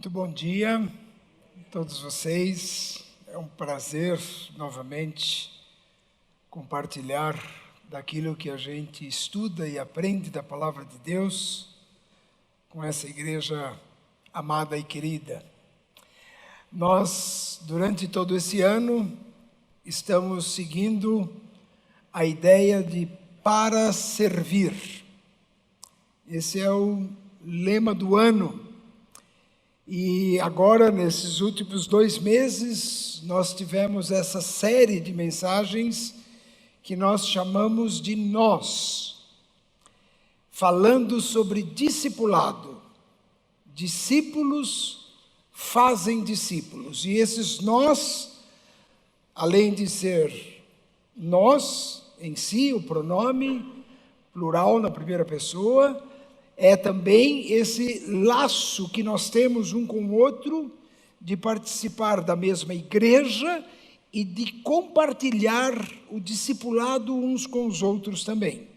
Muito bom dia a todos vocês. É um prazer novamente compartilhar daquilo que a gente estuda e aprende da Palavra de Deus com essa igreja amada e querida. Nós, durante todo esse ano, estamos seguindo a ideia de para servir. Esse é o lema do ano. E agora, nesses últimos 2 meses, nós tivemos essa série de mensagens que nós chamamos de Nós, falando sobre discipulado. Discípulos fazem discípulos. E esses nós, além de ser nós em si, o pronome plural na primeira pessoa, é também esse laço que nós temos um com o outro de participar da mesma igreja e de compartilhar o discipulado uns com os outros também.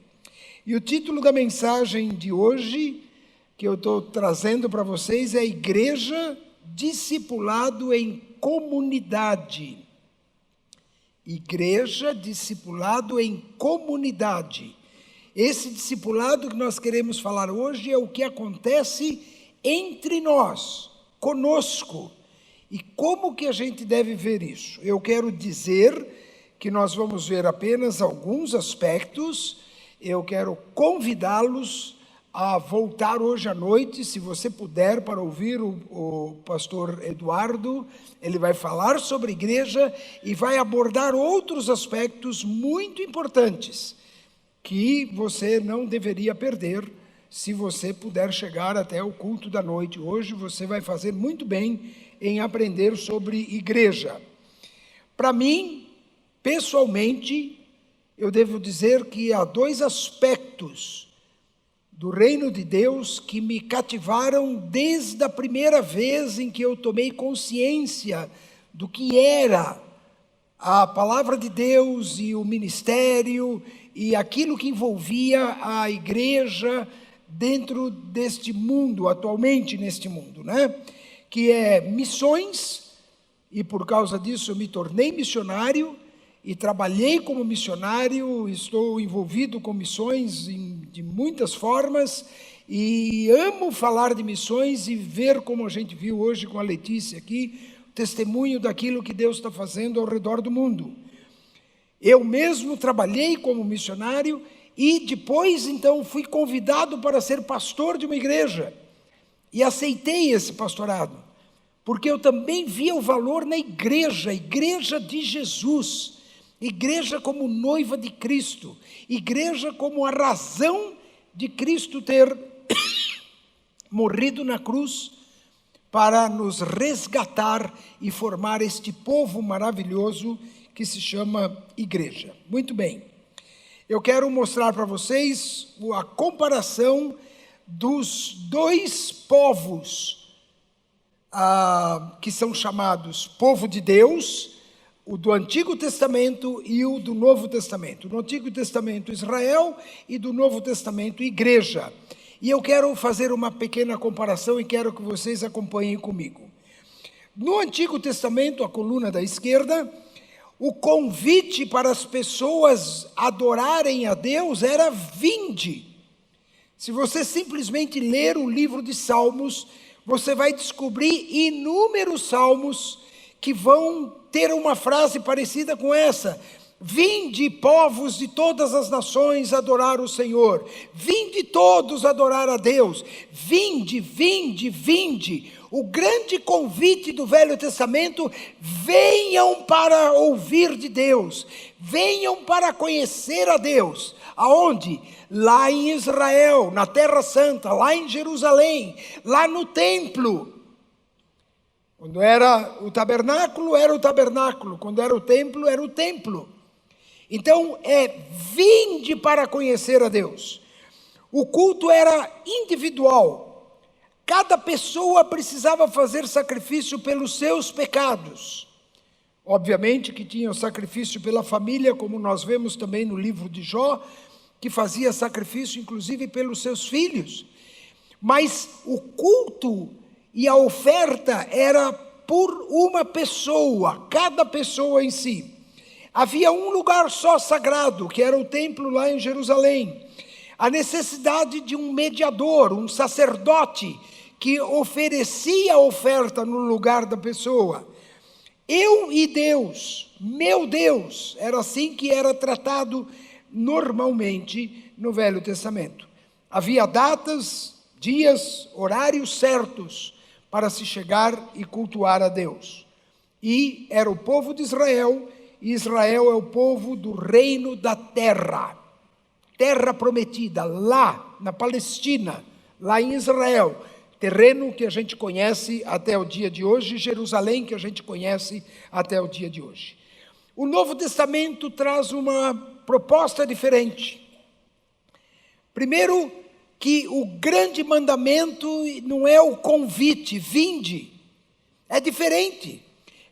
E o título da mensagem de hoje, que eu estou trazendo para vocês, é Igreja Discipulado em Comunidade. Igreja Discipulado em Comunidade. Esse discipulado que nós queremos falar hoje é o que acontece entre nós, conosco. E como que a gente deve ver isso? Eu quero dizer que nós vamos ver apenas alguns aspectos. Eu quero convidá-los a voltar hoje à noite, se você puder, para ouvir o pastor Eduardo. Ele vai falar sobre igreja e vai abordar outros aspectos muito importantes que você não deveria perder se você puder chegar até o culto da noite. Hoje você vai fazer muito bem em aprender sobre igreja. Para mim, pessoalmente, eu devo dizer que há 2 aspectos do reino de Deus que me cativaram desde a primeira vez em que eu tomei consciência do que era a palavra de Deus e o ministério e aquilo que envolvia a igreja dentro deste mundo, atualmente neste mundo, né? Que é missões, e por causa disso eu me tornei missionário e trabalhei como missionário, estou envolvido com missões de muitas formas e amo falar de missões e ver, como a gente viu hoje com a Letícia aqui, o testemunho daquilo que Deus está fazendo ao redor do mundo. Eu mesmo trabalhei como missionário e depois, então, fui convidado para ser pastor de uma igreja. E aceitei esse pastorado, porque eu também via o valor na igreja, igreja de Jesus, igreja como noiva de Cristo, igreja como a razão de Cristo ter morrido na cruz para nos resgatar e formar este povo maravilhoso que se chama igreja. Muito bem, eu quero mostrar para vocês a comparação dos 2 povos que são chamados povo de Deus, o do Antigo Testamento e o do Novo Testamento. No Antigo Testamento, Israel, e do Novo Testamento, igreja. E eu quero fazer uma pequena comparação e quero que vocês acompanhem comigo. No Antigo Testamento, a coluna da esquerda, o convite para as pessoas adorarem a Deus era vinde. Se você simplesmente ler o livro de Salmos, você vai descobrir inúmeros salmos que vão ter uma frase parecida com essa: vinde, povos de todas as nações, adorar o Senhor. Vinde todos adorar a Deus. Vinde, vinde, vinde. O grande convite do Velho Testamento: venham para ouvir de Deus, venham para conhecer a Deus. Aonde? Lá em Israel, na Terra Santa, lá em Jerusalém, lá no templo. Quando era o tabernáculo, quando era o templo, era o templo. Então, vinde para conhecer a Deus. O culto era individual. Cada pessoa precisava fazer sacrifício pelos seus pecados. Obviamente que tinha o sacrifício pela família, como nós vemos também no livro de Jó, que fazia sacrifício inclusive pelos seus filhos. Mas o culto e a oferta era por uma pessoa, cada pessoa em si. Havia um lugar só sagrado, que era o templo lá em Jerusalém. A necessidade de um mediador, um sacerdote, que oferecia a oferta no lugar da pessoa. Eu e Deus, meu Deus, era assim que era tratado normalmente no Velho Testamento. Havia datas, dias, horários certos para se chegar e cultuar a Deus. E era o povo de Israel, e Israel é o povo do reino da terra. Terra prometida, lá na Palestina, lá em Israel. Terreno que a gente conhece até o dia de hoje, Jerusalém que a gente conhece até o dia de hoje. O Novo Testamento traz uma proposta diferente. Primeiro, que o grande mandamento não é o convite, vinde, é diferente.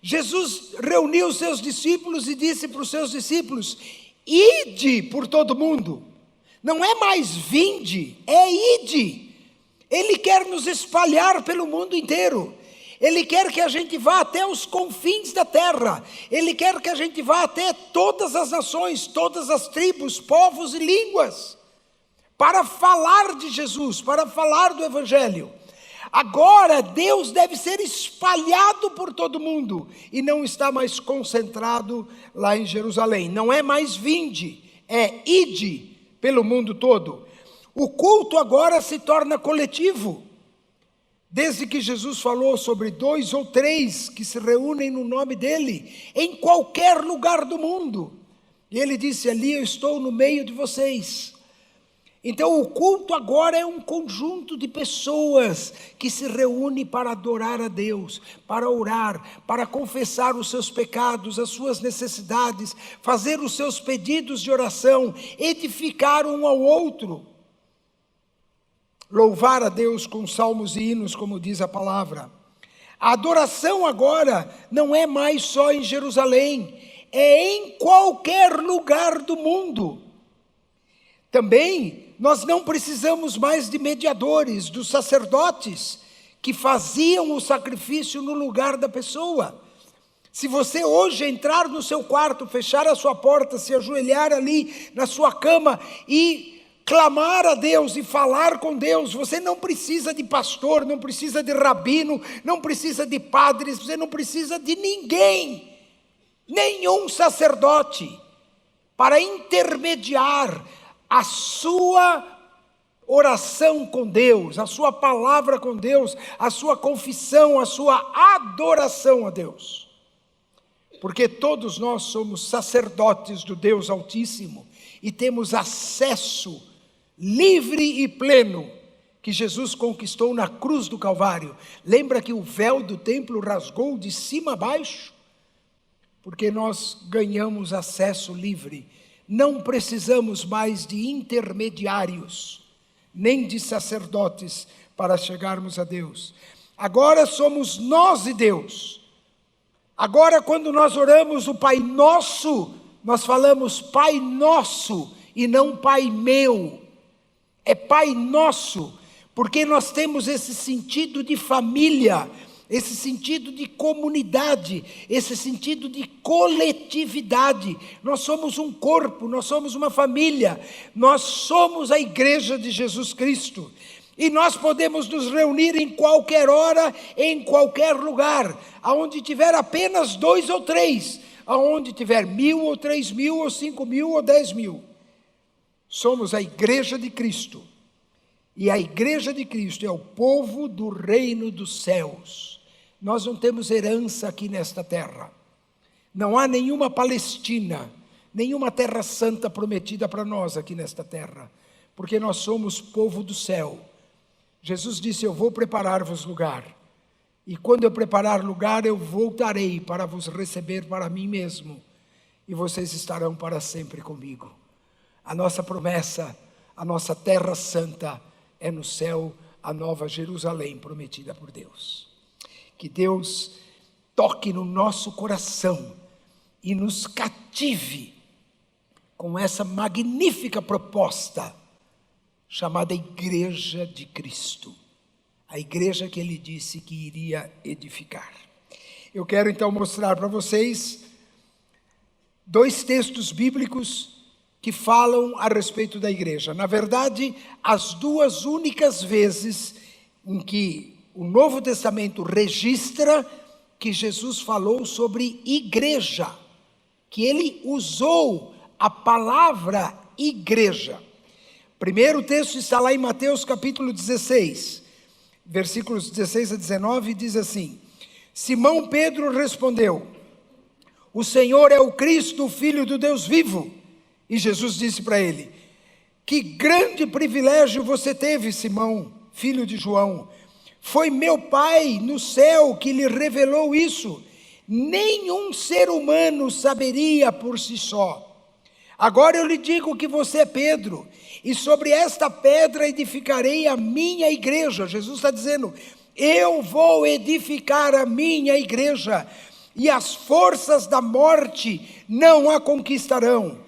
Jesus reuniu os seus discípulos e disse para os seus discípulos: ide por todo mundo. Não é mais vinde, é ide. Ele quer nos espalhar pelo mundo inteiro. Ele quer que a gente vá até os confins da terra. Ele quer que a gente vá até todas as nações, todas as tribos, povos e línguas, para falar de Jesus, para falar do Evangelho. Agora Deus deve ser espalhado por todo mundo e não está mais concentrado lá em Jerusalém. Não é mais vinde, é ide pelo mundo todo. O culto agora se torna coletivo. Desde que Jesus falou sobre 2 ou 3 que se reúnem no nome dele, em qualquer lugar do mundo. E ele disse: ali eu estou no meio de vocês. Então o culto agora é um conjunto de pessoas que se reúne para adorar a Deus, para orar, para confessar os seus pecados, as suas necessidades, fazer os seus pedidos de oração, edificar um ao outro. Louvar a Deus com salmos e hinos, como diz a palavra. A adoração agora não é mais só em Jerusalém, é em qualquer lugar do mundo. Também nós não precisamos mais de mediadores, dos sacerdotes que faziam o sacrifício no lugar da pessoa. Se você hoje entrar no seu quarto, fechar a sua porta, se ajoelhar ali na sua cama e clamar a Deus e falar com Deus, você não precisa de pastor, não precisa de rabino, não precisa de padres, você não precisa de ninguém, nenhum sacerdote, para intermediar a sua oração com Deus, a sua palavra com Deus, a sua confissão, a sua adoração a Deus. Porque todos nós somos sacerdotes do Deus Altíssimo e temos acesso livre e pleno que Jesus conquistou na cruz do Calvário. Lembra que o véu do templo rasgou de cima a baixo? Porque nós ganhamos acesso livre. Não precisamos mais de intermediários, nem de sacerdotes para chegarmos a Deus. Agora somos nós e Deus. Agora, quando nós oramos o Pai Nosso, nós falamos Pai Nosso e não Pai Meu. É Pai Nosso, porque nós temos esse sentido de família, esse sentido de comunidade, esse sentido de coletividade. Nós somos um corpo, nós somos uma família, nós somos a igreja de Jesus Cristo. E nós podemos nos reunir em qualquer hora, em qualquer lugar, aonde tiver apenas 2 ou 3, aonde tiver 1.000 ou 3.000 ou 5.000 ou 10.000. Somos a igreja de Cristo. E a igreja de Cristo é o povo do reino dos céus. Nós não temos herança aqui nesta terra. Não há nenhuma Palestina, nenhuma terra santa prometida para nós aqui nesta terra, porque nós somos povo do céu. Jesus disse: eu vou preparar-vos lugar, e quando eu preparar lugar, eu voltarei para vos receber para mim mesmo, e vocês estarão para sempre comigo. A nossa promessa, a nossa terra santa é no céu, a nova Jerusalém prometida por Deus. Que Deus toque no nosso coração e nos cative com essa magnífica proposta chamada Igreja de Cristo. a igreja que ele disse que iria edificar. Eu quero então mostrar para vocês 2 textos bíblicos que falam a respeito da igreja. Na verdade, as 2 únicas vezes em que o Novo Testamento registra que Jesus falou sobre igreja, que ele usou a palavra igreja. Primeiro texto está lá em Mateus capítulo 16, versículos 16 a 19, diz assim: Simão Pedro respondeu: o Senhor é o Cristo, o Filho do Deus vivo. E Jesus disse para ele: que grande privilégio você teve, Simão, filho de João. Foi meu Pai no céu que lhe revelou isso. Nenhum ser humano saberia por si só. Agora eu lhe digo que você é Pedro, e sobre esta pedra edificarei a minha igreja. Jesus está dizendo: eu vou edificar a minha igreja, e as forças da morte não a conquistarão.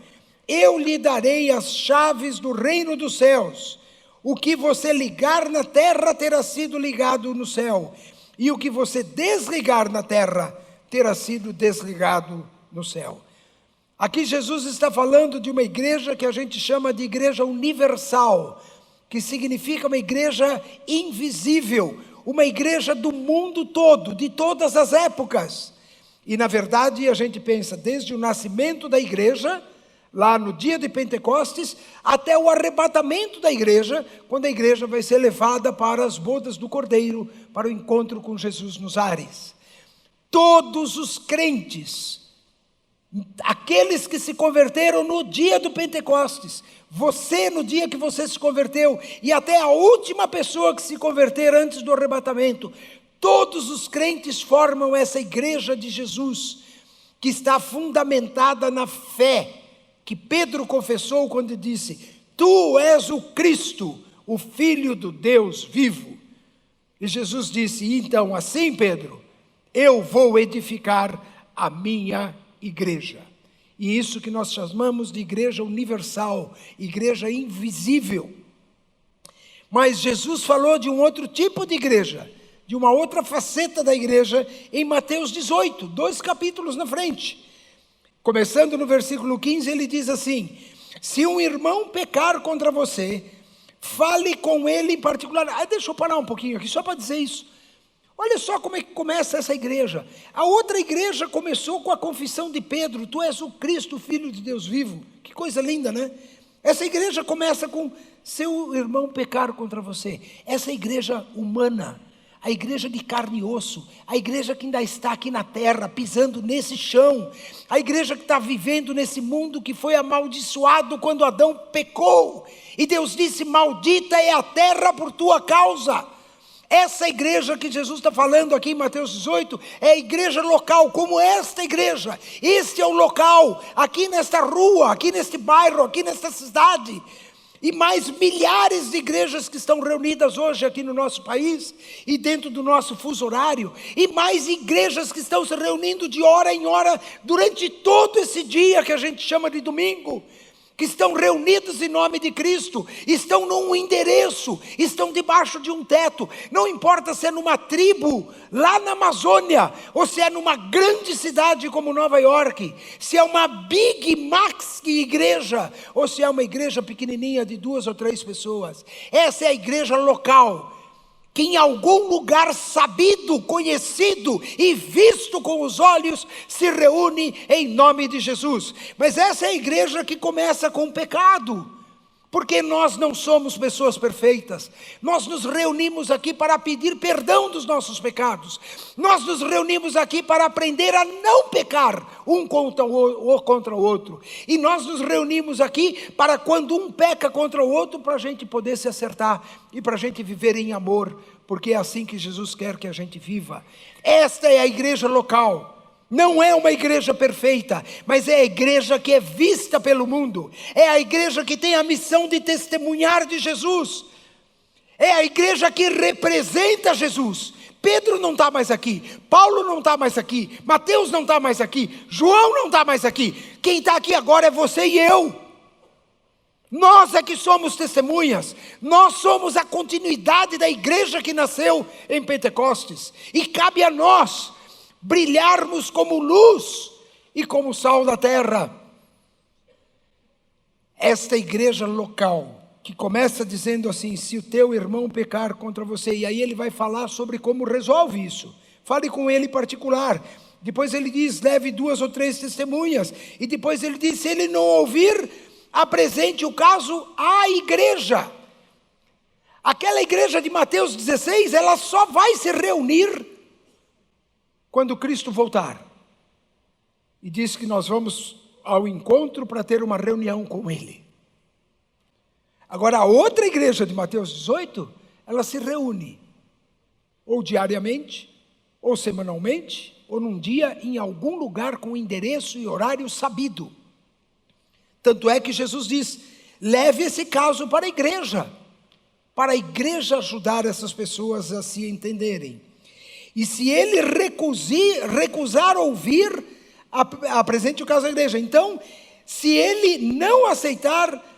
Eu lhe darei as chaves do reino dos céus. O que você ligar na terra terá sido ligado no céu, e o que você desligar na terra terá sido desligado no céu. Aqui Jesus está falando de uma igreja que a gente chama de igreja universal, que significa uma igreja invisível, uma igreja do mundo todo, de todas as épocas. E na verdade a gente pensa desde o nascimento da igreja, lá no dia de Pentecostes, até o arrebatamento da igreja, quando a igreja vai ser levada para as bodas do Cordeiro, para o encontro com Jesus nos ares. Todos os crentes, aqueles que se converteram no dia do Pentecostes, você no dia que você se converteu, e até a última pessoa que se converter antes do arrebatamento, todos os crentes formam essa igreja de Jesus, que está fundamentada na fé, que Pedro confessou quando disse: tu és o Cristo, o Filho do Deus vivo. E Jesus disse: então assim, Pedro, eu vou edificar a minha igreja. E isso que nós chamamos de igreja universal, igreja invisível. Mas Jesus falou de um outro tipo de igreja, de uma outra faceta da igreja, em Mateus 18, 2 capítulos na frente. Começando no versículo 15, ele diz assim: se um irmão pecar contra você, fale com ele em particular. Deixa eu parar um pouquinho aqui, só para dizer isso. Olha só como é que começa essa igreja. A outra igreja começou com a confissão de Pedro: tu és o Cristo, Filho de Deus vivo. Que coisa linda, né? Essa igreja começa com: seu irmão pecar contra você. Essa igreja humana, a igreja de carne e osso, a igreja que ainda está aqui na terra, pisando nesse chão, a igreja que está vivendo nesse mundo que foi amaldiçoado quando Adão pecou, e Deus disse: maldita é a terra por tua causa. Essa igreja que Jesus está falando aqui em Mateus 18, é a igreja local, como esta igreja. Este é o local, aqui nesta rua, aqui neste bairro, aqui nesta cidade. E mais milhares de igrejas que estão reunidas hoje aqui no nosso país e dentro do nosso fuso horário, e mais igrejas que estão se reunindo de hora em hora durante todo esse dia que a gente chama de domingo, que estão reunidos em nome de Cristo, estão num endereço, estão debaixo de um teto. Não importa se é numa tribo lá na Amazônia, ou se é numa grande cidade como Nova York, se é uma Big Max igreja, ou se é uma igreja pequenininha de 2 ou 3 pessoas. Essa é a igreja local, que em algum lugar sabido, conhecido e visto com os olhos, se reúne em nome de Jesus. Mas essa é a igreja que começa com o pecado, porque nós não somos pessoas perfeitas. Nós nos reunimos aqui para pedir perdão dos nossos pecados. Nós nos reunimos aqui para aprender a não pecar um contra o outro. E nós nos reunimos aqui para, quando um peca contra o outro, para a gente poder se acertar e para a gente viver em amor, porque é assim que Jesus quer que a gente viva. Esta é a igreja local. Não é uma igreja perfeita, mas é a igreja que é vista pelo mundo. É a igreja que tem a missão de testemunhar de Jesus. É a igreja que representa Jesus. Pedro não está mais aqui, Paulo não está mais aqui, Mateus não está mais aqui, João não está mais aqui. Quem está aqui agora é você e eu. Nós é que somos testemunhas, nós somos a continuidade da igreja que nasceu em Pentecostes, e cabe a nós brilharmos como luz e como sal da terra. Esta igreja local, que começa dizendo assim: se o teu irmão pecar contra você, e aí ele vai falar sobre como resolve isso, fale com ele em particular. Depois ele diz: leve 2 ou 3 testemunhas, e depois ele diz: se ele não ouvir, apresente o caso à igreja. Aquela igreja de Mateus 16, ela só vai se reunir quando Cristo voltar. E diz que nós vamos ao encontro para ter uma reunião com Ele. Agora, a outra igreja de Mateus 18, ela se reúne, ou diariamente, ou semanalmente, ou num dia, em algum lugar com endereço e horário sabido. Tanto é que Jesus diz: leve esse caso para a igreja ajudar essas pessoas a se entenderem. E se ele recusar ouvir, apresente o caso à igreja. Então, se ele não aceitar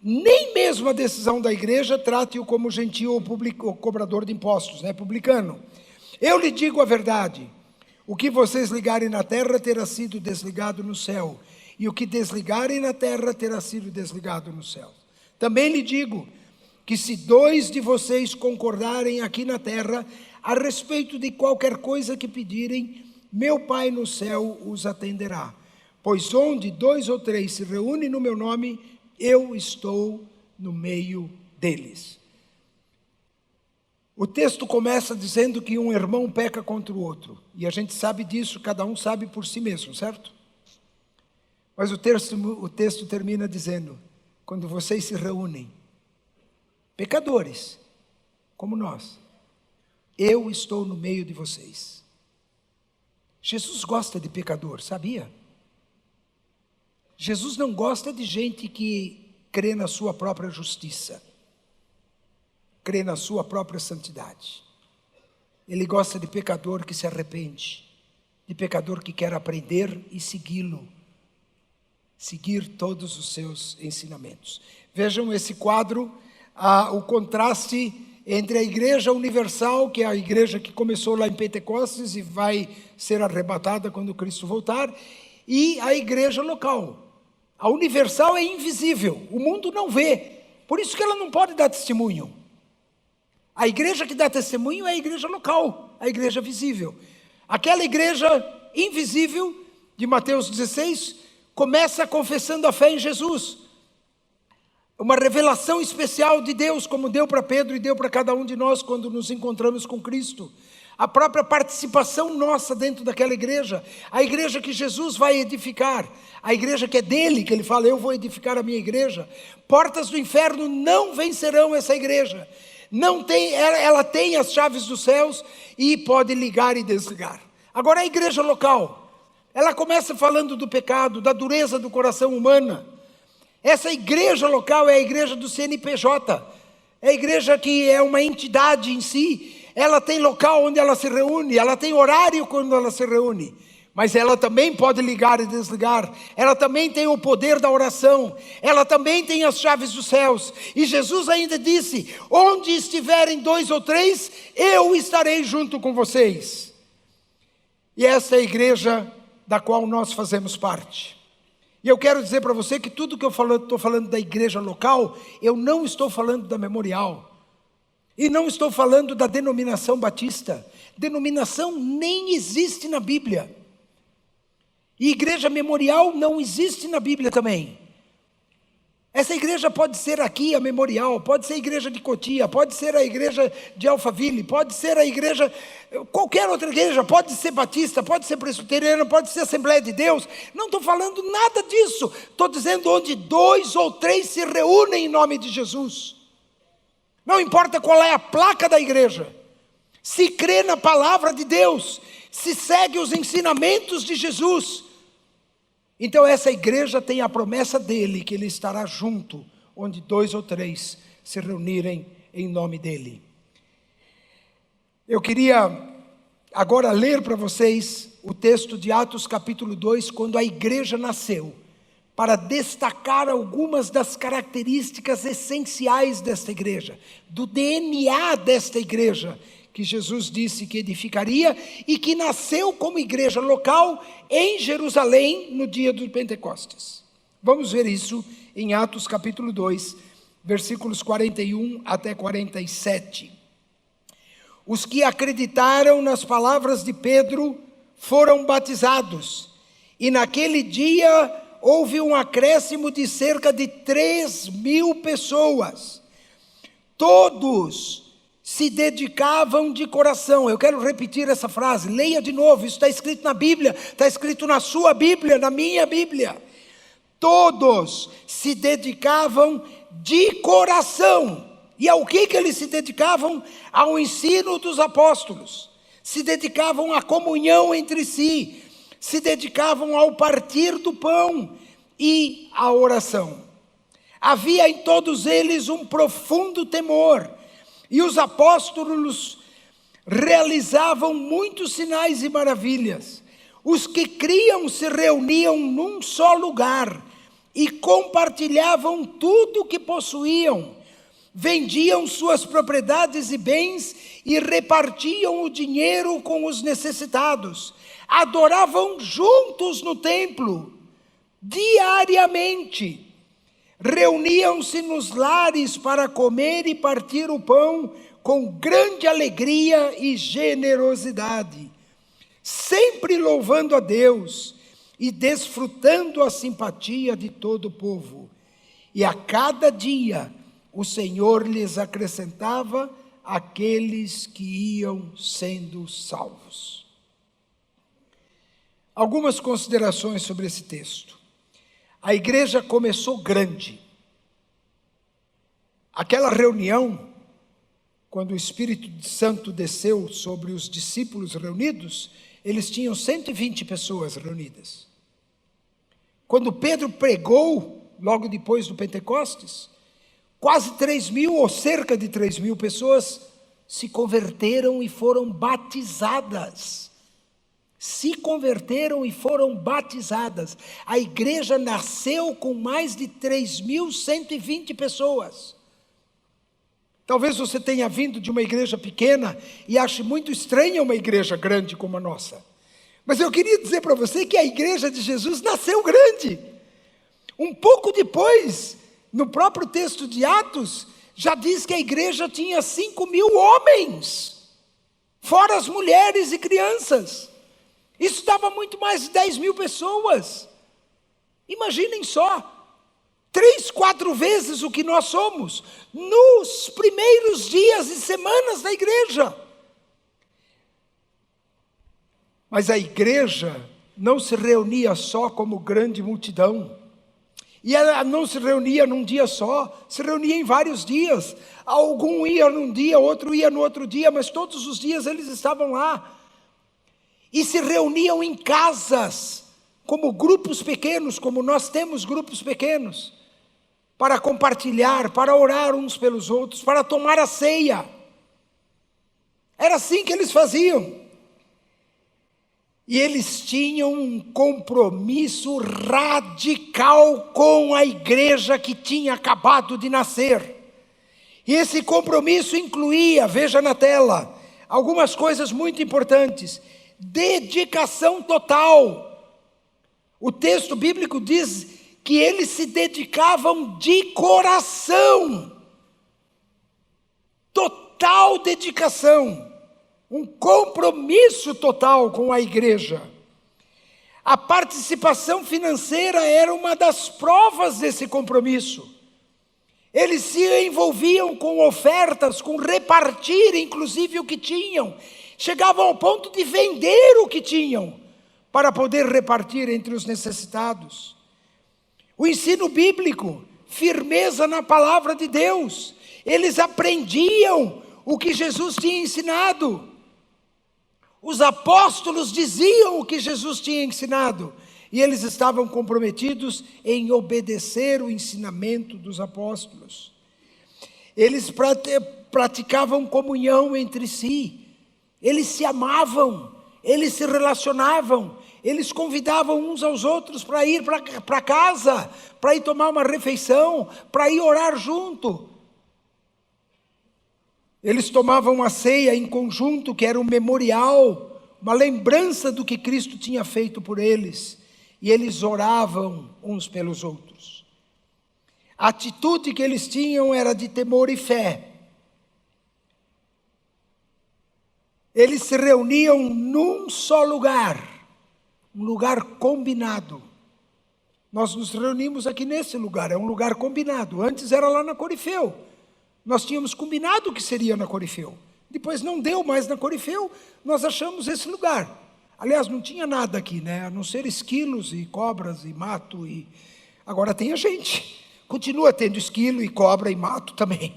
nem mesmo a decisão da igreja, trate-o como gentil ou cobrador de impostos, publicano. Eu lhe digo a verdade: o que vocês ligarem na terra terá sido desligado no céu, e o que desligarem na terra terá sido desligado no céu. Também lhe digo que se 2 de vocês concordarem aqui na terra a respeito de qualquer coisa que pedirem, meu Pai no céu os atenderá. Pois onde 2 ou 3 se reúnem no meu nome, eu estou no meio deles. O texto começa dizendo que um irmão peca contra o outro, e a gente sabe disso, cada um sabe por si mesmo, certo? Mas o texto termina dizendo: quando vocês se reúnem, pecadores, como nós, eu estou no meio de vocês. Jesus gosta de pecador, sabia? Jesus não gosta de gente que crê na sua própria justiça, crê na sua própria santidade. Ele gosta de pecador que se arrepende, de pecador que quer aprender e segui-lo, seguir todos os seus ensinamentos. Vejam esse quadro, o contraste entre a igreja universal, que é a igreja que começou lá em Pentecostes e vai ser arrebatada quando Cristo voltar, e a igreja local. A universal é invisível, o mundo não vê, por isso que ela não pode dar testemunho. A igreja que dá testemunho é a igreja local, a igreja visível. Aquela igreja invisível de Mateus 16 começa confessando a fé em Jesus. Uma revelação especial de Deus, como deu para Pedro e deu para cada um de nós quando nos encontramos com Cristo. A própria participação nossa dentro daquela igreja, a igreja que Jesus vai edificar, a igreja que é dele, que ele fala: eu vou edificar a minha igreja. Portas do inferno não vencerão essa igreja. Não tem, ela tem as chaves dos céus e pode ligar e desligar. Agora a igreja local, ela começa falando do pecado, da dureza do coração humana. Essa igreja local é a igreja do CNPJ, é a igreja que é uma entidade em si. Ela tem local onde ela se reúne, ela tem horário quando ela se reúne, mas ela também pode ligar e desligar, ela também tem o poder da oração, ela também tem as chaves dos céus. E Jesus ainda disse: onde estiverem 2 ou 3, eu estarei junto com vocês. E essa é a igreja da qual nós fazemos parte. E eu quero dizer para você que tudo que eu estou falando da igreja local, eu não estou falando da Memorial. E não estou falando da denominação batista. Denominação nem existe na Bíblia. E igreja memorial não existe na Bíblia também. Essa igreja pode ser aqui a Memorial, pode ser a igreja de Cotia, pode ser a igreja de Alphaville, pode ser a igreja, qualquer outra igreja, pode ser batista, pode ser presbiteriana, pode ser Assembleia de Deus. Não estou falando nada disso. Estou dizendo onde 2 ou 3 se reúnem em nome de Jesus. Não importa qual é a placa da igreja. Se crê na palavra de Deus, se segue os ensinamentos de Jesus, então essa igreja tem a promessa dele, que ele estará junto, onde 2 ou 3 se reunirem em nome dele. Eu queria agora ler para vocês o texto de Atos capítulo 2, quando a igreja nasceu. para destacar algumas das características essenciais desta igreja, do DNA desta igreja, que Jesus disse que edificaria e que nasceu como igreja local em Jerusalém no dia do Pentecostes. Vamos ver isso em Atos capítulo 2, versículos 41 até 47. Os que acreditaram nas palavras de Pedro foram batizados, e naquele dia houve um acréscimo de cerca de 3.000 pessoas. Todos se dedicavam de coração. Eu quero repetir essa frase, leia de novo, isso está escrito na Bíblia, está escrito na sua Bíblia, na minha Bíblia. Todos se dedicavam de coração. E ao que eles se dedicavam? Ao ensino dos apóstolos. Se dedicavam à comunhão entre si. Se dedicavam ao partir do pão e à oração. Havia em todos eles um profundo temor. E os apóstolos realizavam muitos sinais e maravilhas. Os que criam se reuniam num só lugar e compartilhavam tudo o que possuíam. Vendiam suas propriedades e bens e repartiam o dinheiro com os necessitados. Adoravam juntos no templo, diariamente. Reuniam-se nos lares para comer e partir o pão com grande alegria e generosidade, sempre louvando a Deus e desfrutando a simpatia de todo o povo. E a cada dia o Senhor lhes acrescentava aqueles que iam sendo salvos. Algumas considerações sobre esse texto. A igreja começou grande. Aquela reunião, quando o Espírito Santo desceu sobre os discípulos reunidos, eles tinham 120 pessoas reunidas. Quando Pedro pregou, logo depois do Pentecostes, quase 3.000 ou cerca de 3.000 pessoas se converteram e foram batizadas. Se converteram e foram batizadas. A igreja nasceu com mais de 3.120 pessoas. Talvez você tenha vindo de uma igreja pequena e ache muito estranha uma igreja grande como a nossa. Mas eu queria dizer para você que a igreja de Jesus nasceu grande. Um pouco depois, no próprio texto de Atos, já diz que a igreja tinha 5.000 homens, fora as mulheres e crianças. Isso dava muito mais de 10.000 pessoas. Imaginem só, 3, 4 vezes o que nós somos, nos primeiros dias e semanas da igreja. Mas a igreja não se reunia só como grande multidão. E ela não se reunia num dia só, se reunia em vários dias. Algum ia num dia, outro ia no outro dia, mas todos os dias eles estavam lá. E se reuniam em casas, como grupos pequenos, como nós temos grupos pequenos, para compartilhar, para orar uns pelos outros, para tomar a ceia. Era assim que eles faziam. E eles tinham um compromisso radical com a igreja que tinha acabado de nascer. E esse compromisso incluía, veja na tela, algumas coisas muito importantes. Dedicação total. O texto bíblico diz que eles se dedicavam de coração. Total dedicação. Um compromisso total com a igreja. A participação financeira era uma das provas desse compromisso. Eles se envolviam com ofertas, com repartir, inclusive, o que tinham. Chegavam ao ponto de vender o que tinham, para poder repartir entre os necessitados. O ensino bíblico, firmeza na palavra de Deus. Eles aprendiam o que Jesus tinha ensinado. Os apóstolos diziam o que Jesus tinha ensinado, e eles estavam comprometidos em obedecer o ensinamento dos apóstolos. Eles praticavam comunhão entre si, eles se amavam, eles se relacionavam, eles convidavam uns aos outros para ir para casa, para ir tomar uma refeição, para ir orar junto. Eles tomavam a ceia em conjunto, que era um memorial, uma lembrança do que Cristo tinha feito por eles. E eles oravam uns pelos outros. A atitude que eles tinham era de temor e fé. Eles se reuniam num só lugar, um lugar combinado. Nós nos reunimos aqui nesse lugar, é um lugar combinado. Antes era lá na Corifeu. Nós tínhamos combinado que seria na Corifeu. Depois não deu mais na Corifeu, nós achamos esse lugar. Aliás, não tinha nada aqui, né? A não ser esquilos e cobras e mato. Agora tem a gente. Continua tendo esquilo e cobra e mato também.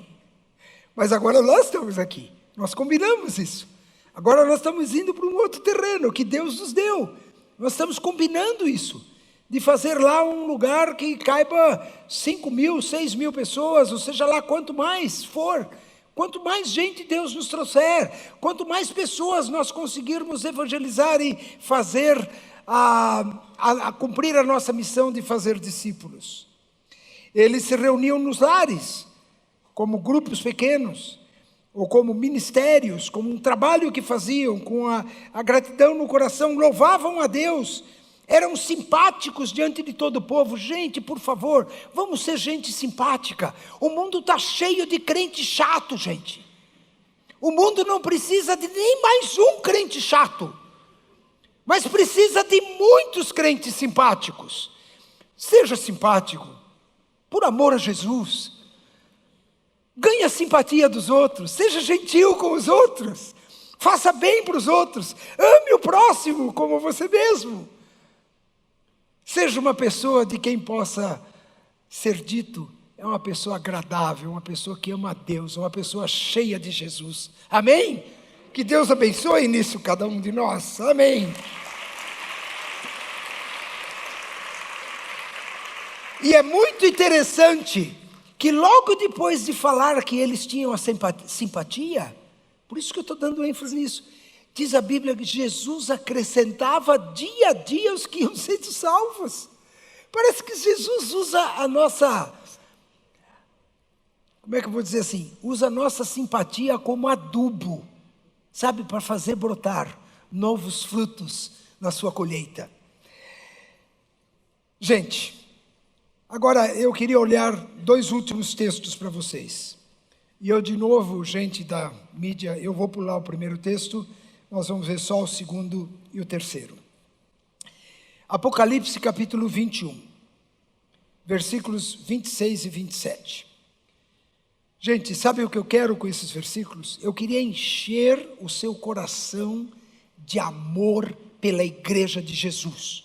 Mas agora nós estamos aqui. Nós combinamos isso. Agora nós estamos indo para um outro terreno que Deus nos deu. Nós estamos combinando isso. De fazer lá um lugar que caiba 5.000, 6.000 pessoas, ou seja lá quanto mais for, quanto mais gente Deus nos trouxer, quanto mais pessoas nós conseguirmos evangelizar e fazer, cumprir a nossa missão de fazer discípulos. Eles se reuniam nos lares, como grupos pequenos, ou como ministérios, como um trabalho que faziam, com a gratidão no coração, louvavam a Deus, eram simpáticos diante de todo o povo. Gente, por favor, vamos ser gente simpática. O mundo está cheio de crente chato, gente. O mundo não precisa de nem mais um crente chato, mas precisa de muitos crentes simpáticos. Seja simpático, por amor a Jesus. Ganhe a simpatia dos outros, seja gentil com os outros, faça bem para os outros, ame o próximo como você mesmo. Seja uma pessoa de quem possa ser dito, é uma pessoa agradável, uma pessoa que ama a Deus, uma pessoa cheia de Jesus. Amém? Que Deus abençoe nisso cada um de nós. Amém. E é muito interessante que logo depois de falar que eles tinham a simpatia, por isso que eu estou dando ênfase nisso, diz a Bíblia que Jesus acrescentava dia a dia os que iam sendo salvos. Parece que Jesus usa a nossa, como é que eu vou dizer assim? Usa a nossa simpatia como adubo, sabe, para fazer brotar novos frutos na sua colheita. Gente, agora eu queria olhar 2 últimos textos para vocês. E eu de novo, gente da mídia, eu vou pular o primeiro texto. Nós vamos ver só o segundo e o terceiro. Apocalipse capítulo 21, versículos 26 e 27. Gente, sabe o que eu quero com esses versículos? Eu queria encher o seu coração de amor pela igreja de Jesus.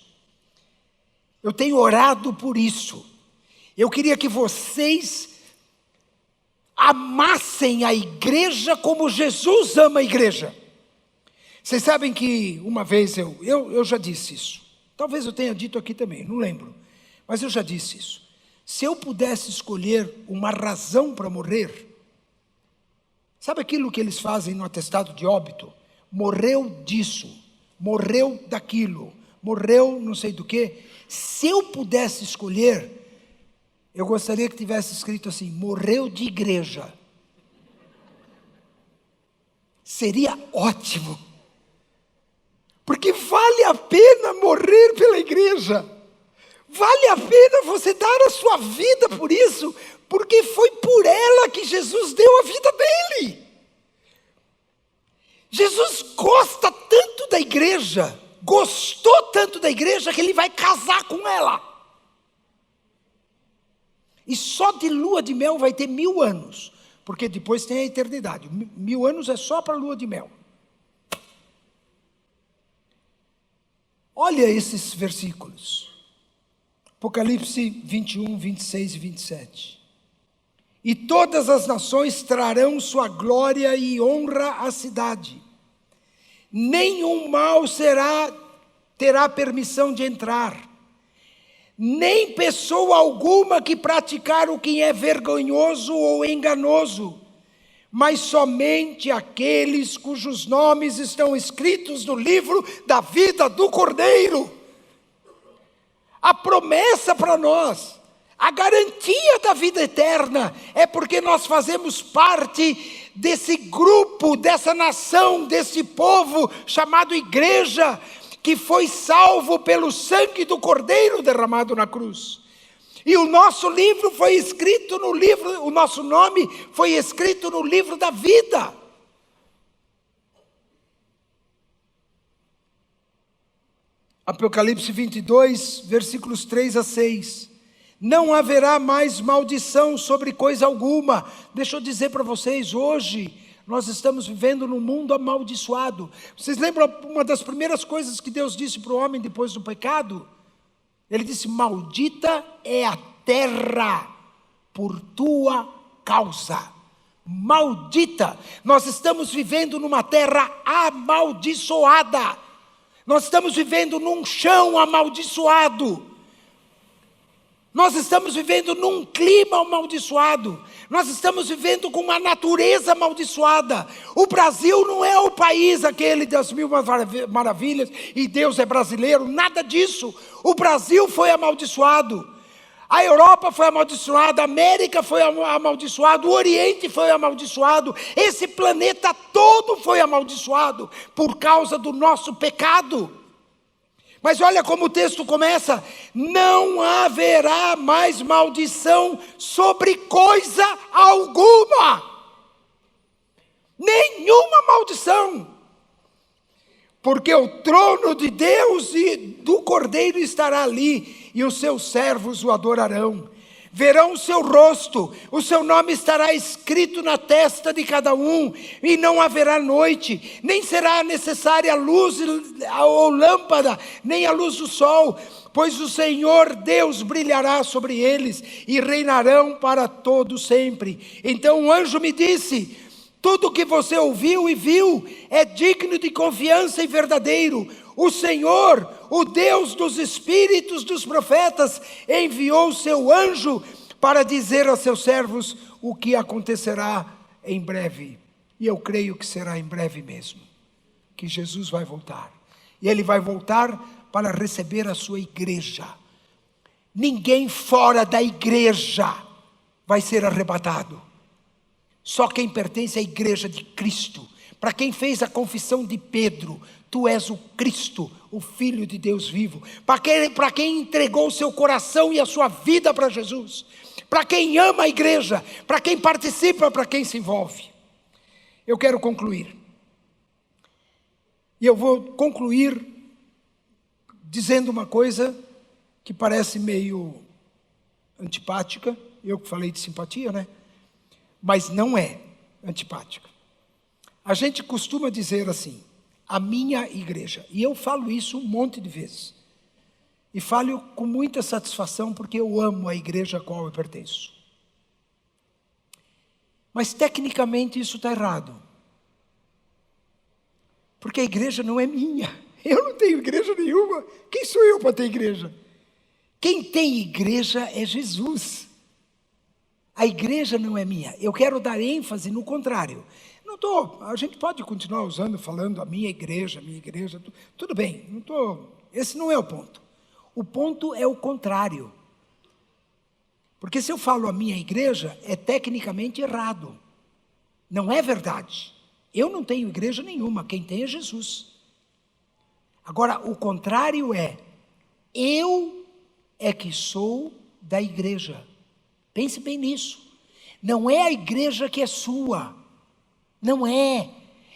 Eu tenho orado por isso. Eu queria que vocês amassem a igreja como Jesus ama a igreja. Vocês sabem que uma vez eu já disse isso. Talvez eu tenha dito aqui também, não lembro. Mas eu já disse isso. Se eu pudesse escolher uma razão para morrer, sabe aquilo que eles fazem no atestado de óbito? Morreu disso, morreu daquilo, morreu não sei do que. Se eu pudesse escolher, eu gostaria que tivesse escrito assim: morreu de igreja. Seria ótimo. Porque vale a pena morrer pela igreja. Vale a pena você dar a sua vida por isso, porque foi por ela que Jesus deu a vida dele. Jesus gosta tanto da igreja, gostou tanto da igreja, que ele vai casar com ela. E só de lua de mel vai ter 1000 anos, porque depois tem a eternidade. 1000 anos é só para lua de mel. Olha esses versículos. Apocalipse 21, 26 e 27. E todas as nações trarão sua glória e honra à cidade. Nenhum mal terá permissão de entrar. Nem pessoa alguma que praticar o que é vergonhoso ou enganoso, mas somente aqueles cujos nomes estão escritos no livro da vida do Cordeiro. A promessa para nós, a garantia da vida eterna, é porque nós fazemos parte desse grupo, dessa nação, desse povo chamado igreja, que foi salvo pelo sangue do Cordeiro derramado na cruz. E o nosso livro foi escrito no livro, o nosso nome foi escrito no livro da vida. Apocalipse 22, versículos 3 a 6. Não haverá mais maldição sobre coisa alguma. Deixa eu dizer para vocês, hoje nós estamos vivendo num mundo amaldiçoado. Vocês lembram uma das primeiras coisas que Deus disse para o homem depois do pecado? Ele disse: maldita é a terra por tua causa. Maldita. Nós estamos vivendo numa terra amaldiçoada. Nós estamos vivendo num chão amaldiçoado. Nós estamos vivendo num clima amaldiçoado. Nós estamos vivendo com uma natureza amaldiçoada. O Brasil não é o país aquele das mil maravilhas e Deus é brasileiro, nada disso. O Brasil foi amaldiçoado. A Europa foi amaldiçoada, a América foi amaldiçoada, o Oriente foi amaldiçoado. Esse planeta todo foi amaldiçoado por causa do nosso pecado. Mas olha como o texto começa: não haverá mais maldição sobre coisa alguma. Nenhuma maldição. Porque o trono de Deus e do Cordeiro estará ali, e os seus servos o adorarão. Verão o seu rosto, o seu nome estará escrito na testa de cada um, e não haverá noite, nem será necessária luz ou lâmpada, nem a luz do sol, pois o Senhor Deus brilhará sobre eles, e reinarão para todo sempre. Então o anjo me disse: tudo o que você ouviu e viu é digno de confiança e verdadeiro. O Senhor, o Deus dos espíritos dos profetas, enviou o seu anjo para dizer a seus servos o que acontecerá em breve. E eu creio que será em breve mesmo, que Jesus vai voltar. E Ele vai voltar para receber a sua igreja. Ninguém fora da igreja vai ser arrebatado. Só quem pertence à igreja de Cristo. Para quem fez a confissão de Pedro: tu és o Cristo, o Filho de Deus vivo. Para quem entregou o seu coração e a sua vida para Jesus. Para quem ama a igreja, para quem participa, para quem se envolve. Eu quero concluir. E eu vou concluir dizendo uma coisa que parece meio antipática. Eu que falei de simpatia, né? Mas não é antipática. A gente costuma dizer assim: a minha igreja. E eu falo isso um monte de vezes. E falo com muita satisfação, porque eu amo a igreja a qual eu pertenço. Mas tecnicamente isso está errado. Porque a igreja não é minha. Eu não tenho igreja nenhuma. Quem sou eu para ter igreja? Quem tem igreja é Jesus. A igreja não é minha. Eu quero dar ênfase no contrário. A gente pode continuar falando a minha igreja, tudo bem. Esse não é o ponto. O ponto é o contrário. Porque se eu falo a minha igreja, é tecnicamente errado. Não é verdade. Eu não tenho igreja nenhuma, quem tem é Jesus. Agora, o contrário é: eu é que sou da igreja. Pense bem nisso. Não é a igreja que é sua. Não é.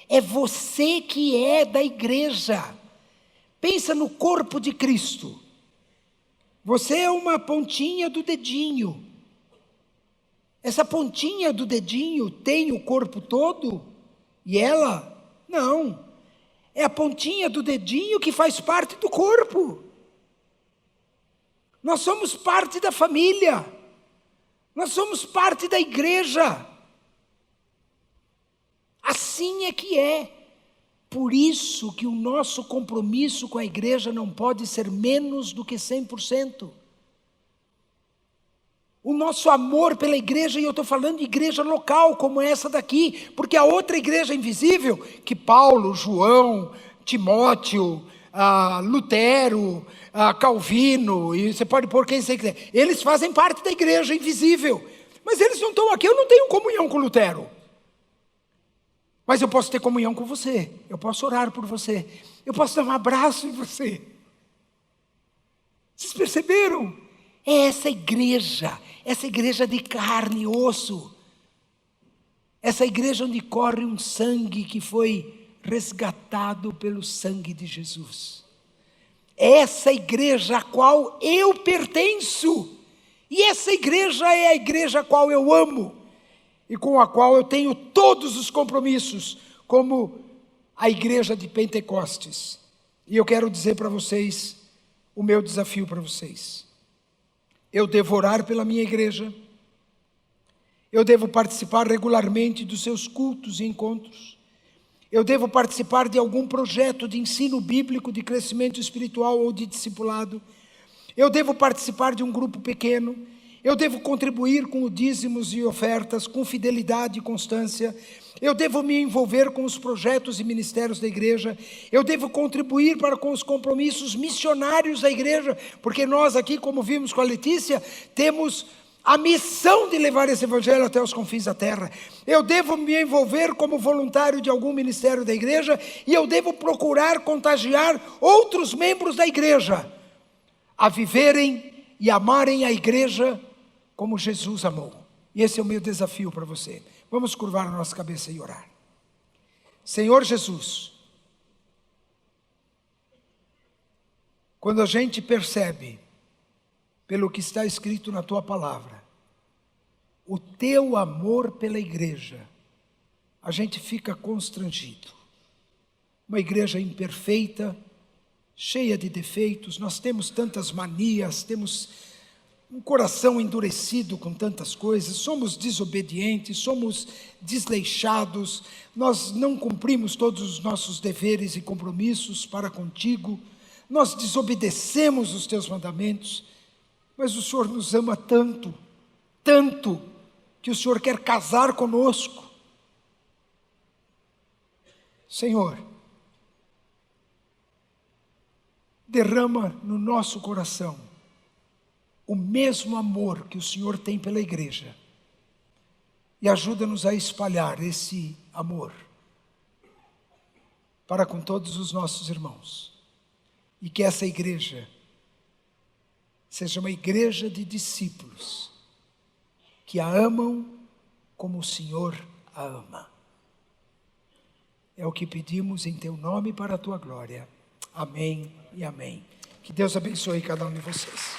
É você que é da igreja. Pensa no corpo de Cristo. Você é uma pontinha do dedinho. Essa pontinha do dedinho tem o corpo todo? E ela? Não. É a pontinha do dedinho que faz parte do corpo. Nós somos parte da família. Nós somos parte da igreja. Assim é que é. Por isso que o nosso compromisso com a igreja não pode ser menos do que 100%. o nosso amor pela igreja, e eu estou falando de igreja local, como essa daqui, porque a outra igreja invisível, que Paulo, João, Timóteo, Lutero, Calvino, e você pode pôr quem você quiser, eles fazem parte da igreja invisível, mas eles não estão aqui. Eu não tenho comunhão com Lutero, mas eu posso ter comunhão com você, eu posso orar por você, eu posso dar um abraço em você. Vocês perceberam? É essa igreja de carne e osso, essa igreja onde corre um sangue que foi resgatado pelo sangue de Jesus. É essa igreja a qual eu pertenço, e essa igreja é a igreja a qual eu amo, e com a qual eu tenho todos os compromissos, como a igreja de Pentecostes. E eu quero dizer para vocês, o meu desafio para vocês: eu devo orar pela minha igreja, eu devo participar regularmente dos seus cultos e encontros, eu devo participar de algum projeto de ensino bíblico, de crescimento espiritual ou de discipulado, eu devo participar de um grupo pequeno, eu devo contribuir com dízimos e ofertas, com fidelidade e constância, eu devo me envolver com os projetos e ministérios da igreja, eu devo contribuir com os compromissos missionários da igreja, porque nós aqui, como vimos com a Letícia, temos a missão de levar esse evangelho até os confins da terra. Eu devo me envolver como voluntário de algum ministério da igreja, e eu devo procurar contagiar outros membros da igreja a viverem e amarem a igreja como Jesus amou. E esse é o meu desafio para você. Vamos curvar a nossa cabeça e orar. Senhor Jesus, quando a gente percebe, pelo que está escrito na Tua palavra, o Teu amor pela igreja, a gente fica constrangido. Uma igreja imperfeita, cheia de defeitos, nós temos tantas manias, temos um coração endurecido com tantas coisas, somos desobedientes, somos desleixados, nós não cumprimos todos os nossos deveres e compromissos para contigo, nós desobedecemos os teus mandamentos, mas o Senhor nos ama tanto, tanto, que o Senhor quer casar conosco. Senhor, derrama no nosso coração o mesmo amor que o Senhor tem pela igreja, e ajuda-nos a espalhar esse amor para com todos os nossos irmãos, e que essa igreja seja uma igreja de discípulos que a amam como o Senhor a ama. É o que pedimos em Teu nome, para a Tua glória. Amém e amém. Que Deus abençoe cada um de vocês.